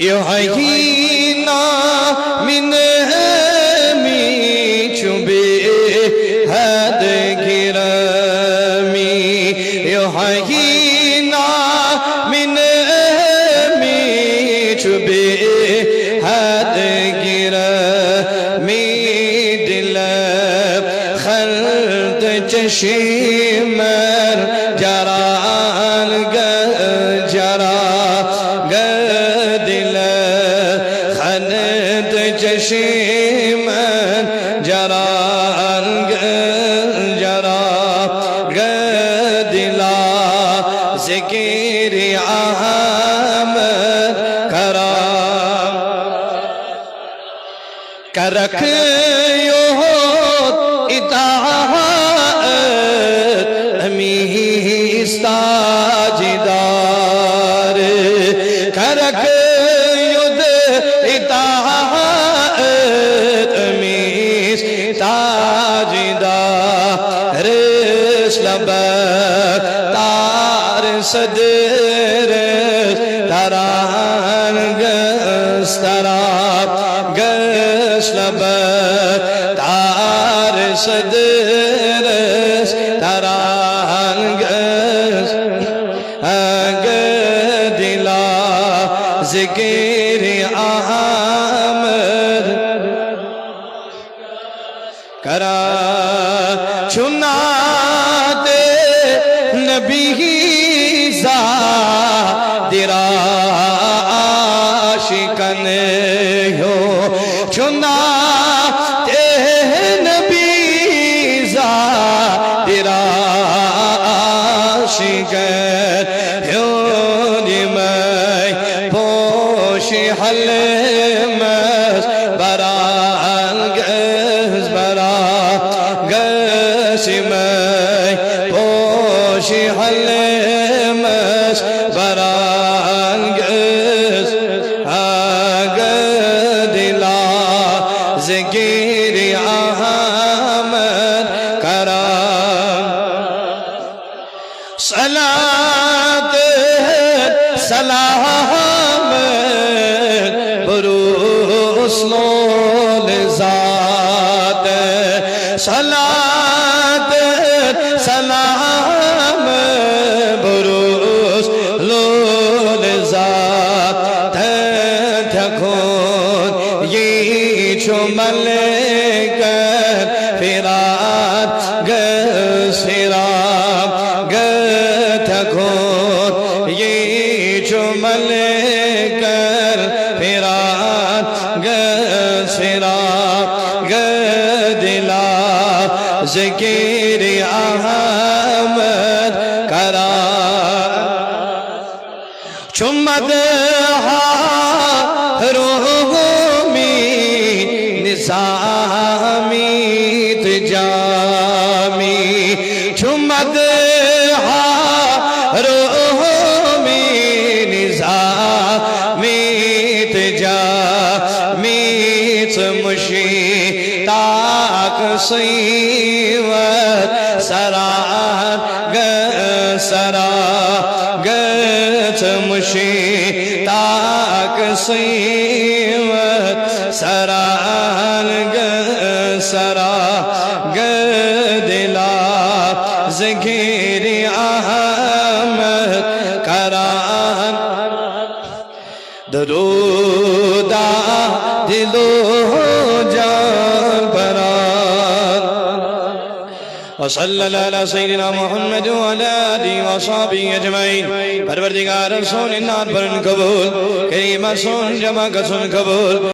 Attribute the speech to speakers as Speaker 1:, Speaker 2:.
Speaker 1: युहयीना मिन चुबे हद गिरमी युहयीना मिन चुबे हद गिरमी दिल खल्द चशीमर जरान जरा दिल खल्द चशीमर जरान जरा दिला जिक्र अहमद करा करख यो इताअत अमीस्ताजिदार करख युद इताअत अमीस्ताजिदार स्लबक तार सदर तरान गस्तरा गस्लबक तार सदर तरान दिला जिक्र अहमद करा चुनाते नबी ज़ादिरा आशिकन हो चुनाते नबी ज़ादिरा आशिकन हो निमय पोश हल मस बरा बरा गसिमय पोश हल मस बरा दिला जिक्र अहमद करा सलात सलाम बरुस्लो ज़ात सलात सलाम बरुस्लो ज़ात थकोन ये चुमल कर फिरात गसिरा थकोन ये चुमल कर फिरात गसिरा दिला जिक्र अहमद करा चुम्मद रूमी निसामी जामी चुम्मद रूमी निसामी जामी मुशी ताक सीवत सरा सरा मुशी ताक सीवत सरा सरा दिला जिक्र अहमद करा दरूदा दिलो जान परा वसल्लल्लाहु अला सय्यिदिना मुहम्मद व अला आलिहि व अस्हाबिहि अजमईन परवरदिगार सुन नात पर कबूल करीम सुन जमा का सुन कबूल।